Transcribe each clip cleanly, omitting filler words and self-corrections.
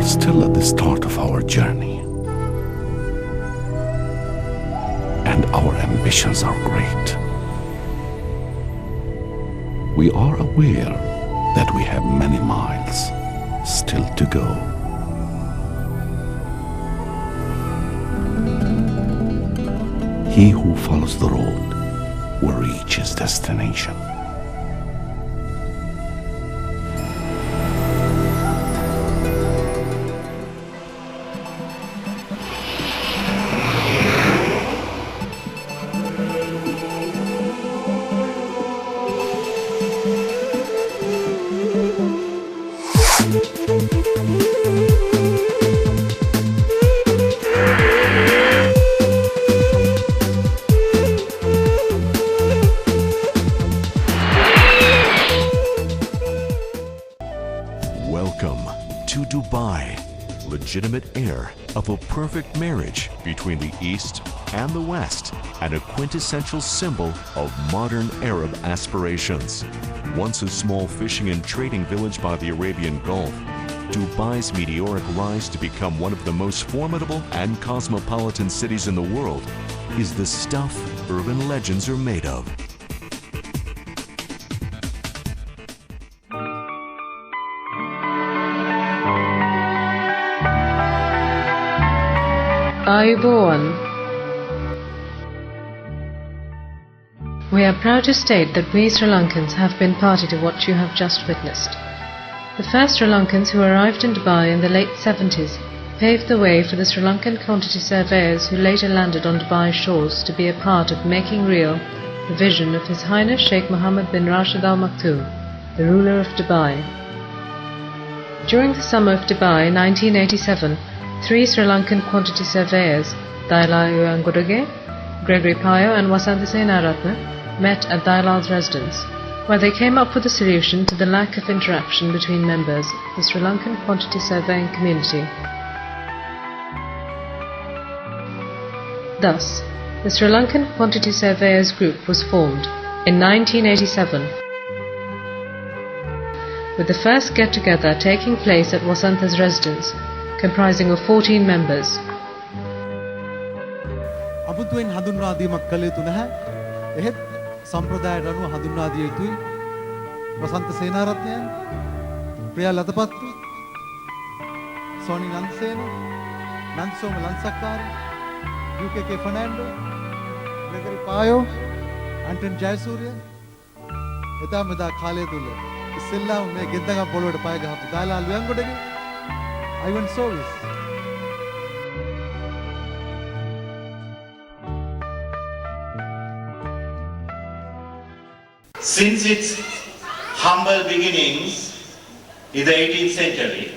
still at the start of our journey, and our ambitions are great. We are aware that we have many miles still to go. He who follows the road will reach his destination. Welcome to Dubai, legitimate heir of a perfect marriage between the East and the West, and a quintessential symbol of modern Arab aspirations. Once a small fishing and trading village by the Arabian Gulf, Dubai's meteoric rise to become one of the most formidable and cosmopolitan cities in the world is the stuff urban legends are made of. Ayubowan. We are proud to state that we Sri Lankans have been party to what you have just witnessed. The first Sri Lankans who arrived in Dubai in the late 70s paved the way for the Sri Lankan quantity surveyors who later landed on Dubai's shores to be a part of making real the vision of His Highness Sheikh Mohammed bin Rashid Al Maktoum, the ruler of Dubai. During the summer of Dubai 1987, 3 Sri Lankan quantity surveyors, Slqs-Uae, Gregory Payo and Wasantha Senaratne, met at Dailal's residence, where they came up with a solution to the lack of interaction between members of the Sri Lankan quantity surveying community. Thus, the Sri Lankan Quantity Surveyors Group was formed in 1987, with the first get-together taking place at Wasantha's residence, comprising of 14 members. අමුතුවෙන් හඳුන්වා දීමක් කළ යුතු නැහැ. එහෙත් සම්ප්‍රදායට අනුව හඳුන්වා දිය යුතුයි. වසන්ත සේනාරත්නයන්, Priya Lathapaththu, Soni Nandasena, Nandasoma Lansakkara, U K Fernando, Gregory Payo, Anton Jayasuriya. එදා මෙදා කාලය තුල ඉස්සෙල්ලාම මේ ගෙද්දගම් පොළොවට පය ගහපු දාලා ලුයන්ගොඩගේ Ivan Solis. Since its humble beginnings in the 18th century,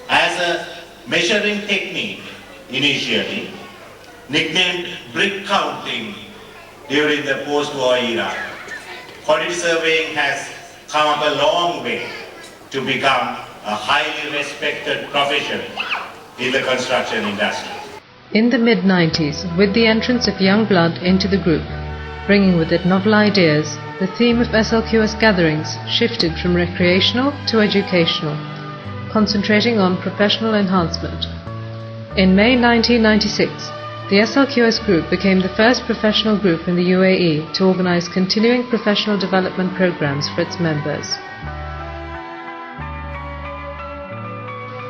as a measuring technique initially, nicknamed brick counting during the post-war era, quantity surveying has come up a long way to become a highly respected profession in the construction industry. In the mid-90s, with the entrance of young blood into the group, bringing with it novel ideas, the theme of Slqs gatherings shifted from recreational to educational, concentrating on professional enhancement. In May 1996, the Slqs group became the first professional group in the UAE to organize continuing professional development programs for its members.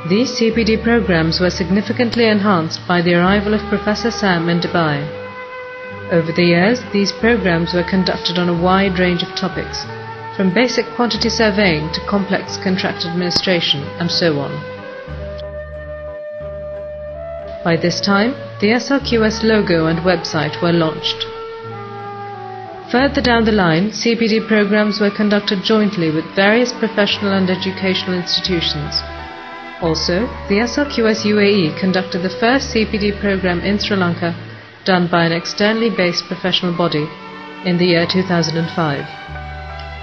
These CPD programs were significantly enhanced by the arrival of Professor Sam in Dubai. Over the years, these programs were conducted on a wide range of topics, from basic quantity surveying to complex contract administration, and so on. By this time, the Slqs logo and website were launched. Further down the line, CPD programs were conducted jointly with various professional and educational institutions. Also, the Slqs-Uae conducted the first CPD program in Sri Lanka, done by an externally based professional body, in the year 2005.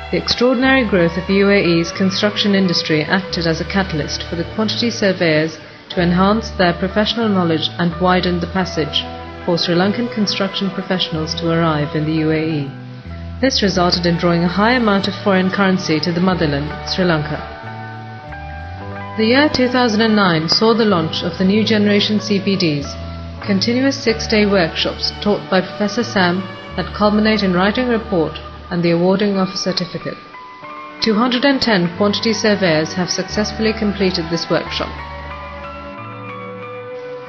The extraordinary growth of UAE's construction industry acted as a catalyst for the quantity surveyors to enhance their professional knowledge and widen the passage for Sri Lankan construction professionals to arrive in the UAE. This resulted in drawing a high amount of foreign currency to the motherland, Sri Lanka. The year 2009 saw the launch of the new generation CPDs, continuous 6-day workshops taught by Professor Sam that culminate in writing a report and the awarding of a certificate. 210 quantity surveyors have successfully completed this workshop.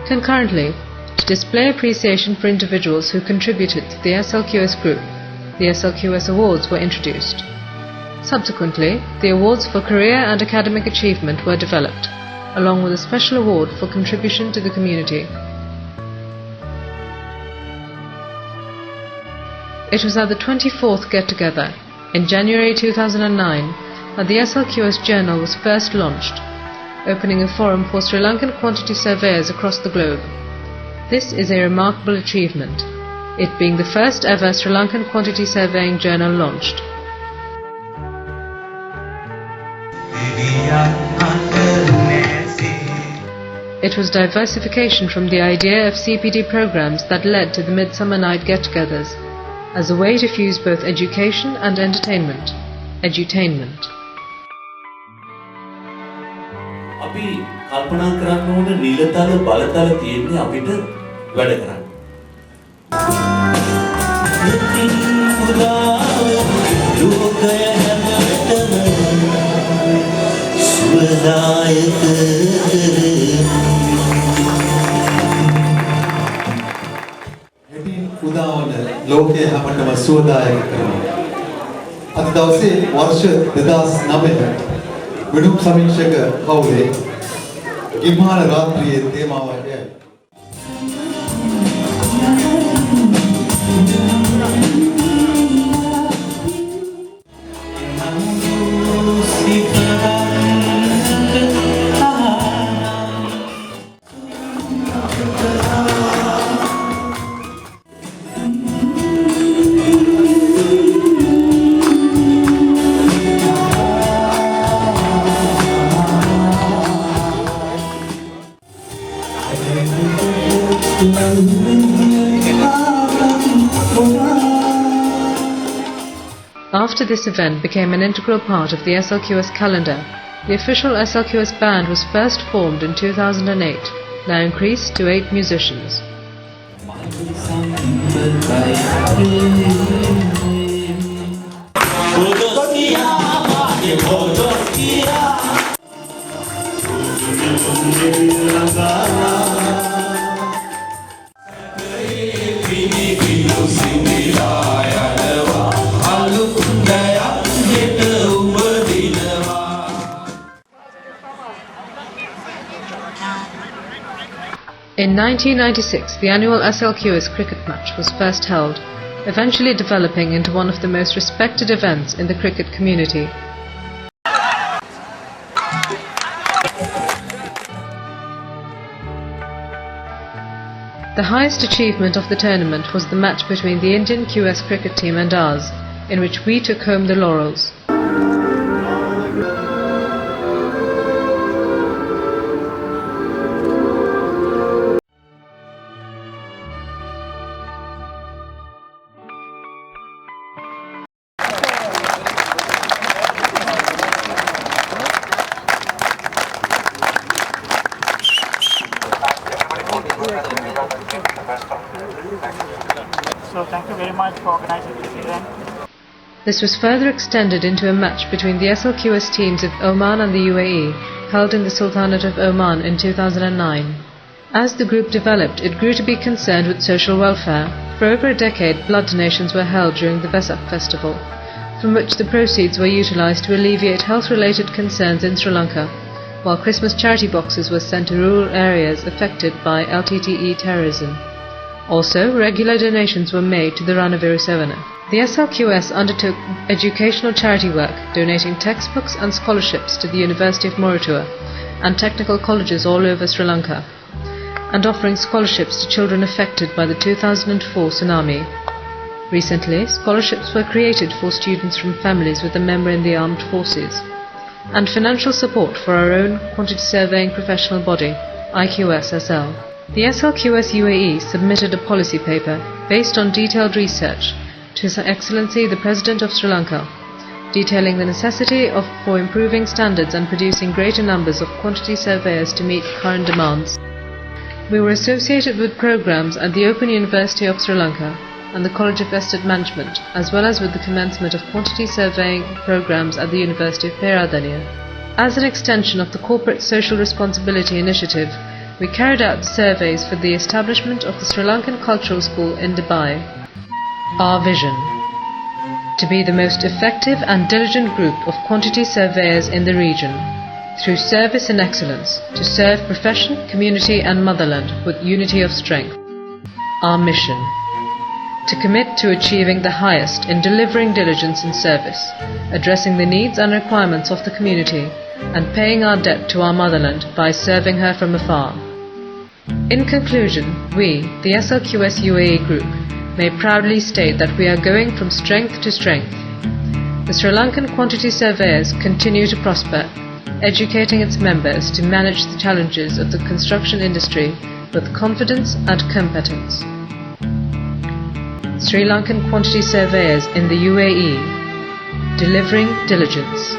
Concurrently, to display appreciation for individuals who contributed to the Slqs group, the Slqs Awards were introduced. Subsequently, the awards for career and academic achievement were developed, along with a special award for contribution to the community. It was at the 24th get-together, in January 2009, that the Slqs journal was first launched, opening a forum for Sri Lankan quantity surveyors across the globe. This is a remarkable achievement, it being the first ever Sri Lankan quantity surveying journal launched. It was diversification from the idea of CPD programs that led to the Midsummer Night get-togethers, as a way to fuse both education and entertainment. Edutainment. අපි කල්පනා කරන්න ඕන නිලතල බලතල තියෙන්නේ අපිට වැඩ කරන්න. ලෝකය හැමතැනම සුවදායක උදාවන ලෝකයේ හැමතැනම සුවදායක කරනවා. අද දවසේ වර්ෂ 2009 විදුම් සමීක්ෂක හවුලේ ගිම්හාන රාත්‍රියේ තේමාව එයයි. After this event became an integral part of the Slqs calendar, the official Slqs band was first formed in 2008, now increased to 8 musicians. In 1996, the annual Slqs cricket match was first held, eventually developing into one of the most respected events in the cricket community. The highest achievement of the tournament was the match between the Indian QS cricket team and ours, in which we took home the laurels. So thank you very much for organizing this event. This was further extended into a match between the Slqs teams of Oman and the UAE, held in the Sultanate of Oman in 2009. As the group developed, it grew to be concerned with social welfare. For over a decade, blood donations were held during the Vesak festival, from which the proceeds were utilized to alleviate health-related concerns in Sri Lanka, while Christmas charity boxes were sent to rural areas affected by LTTE terrorism. Also, regular donations were made to the Ranavira Sevana. The Slqs undertook educational charity work, donating textbooks and scholarships to the University of Moratuwa and technical colleges all over Sri Lanka, and offering scholarships to children affected by the 2004 tsunami. Recently, scholarships were created for students from families with a member in the armed forces, and financial support for our own quantity surveying professional body, IQSSL. The Slqs-Uae submitted a policy paper based on detailed research to His Excellency the President of Sri Lanka, detailing the necessity for improving standards and producing greater numbers of quantity surveyors to meet current demands. We were associated with programs at the Open University of Sri Lanka and the College of Estate Management, as well as with the commencement of quantity surveying programs at the University of Peradeniya. As an extension of the Corporate Social Responsibility Initiative, we carried out surveys for the establishment of the Sri Lankan Cultural School in Dubai. Our vision: to be the most effective and diligent group of quantity surveyors in the region, through service and excellence, to serve profession, community and motherland with unity of strength. Our mission: to commit to achieving the highest in delivering diligence in service, addressing the needs and requirements of the community, and paying our debt to our motherland by serving her from afar. In conclusion, we, the Slqs-Uae group, may proudly state that we are going from strength to strength. The Sri Lankan quantity surveyors continue to prosper, educating its members to manage the challenges of the construction industry with confidence and competence. Sri Lankan quantity surveyors in the UAE, delivering diligence.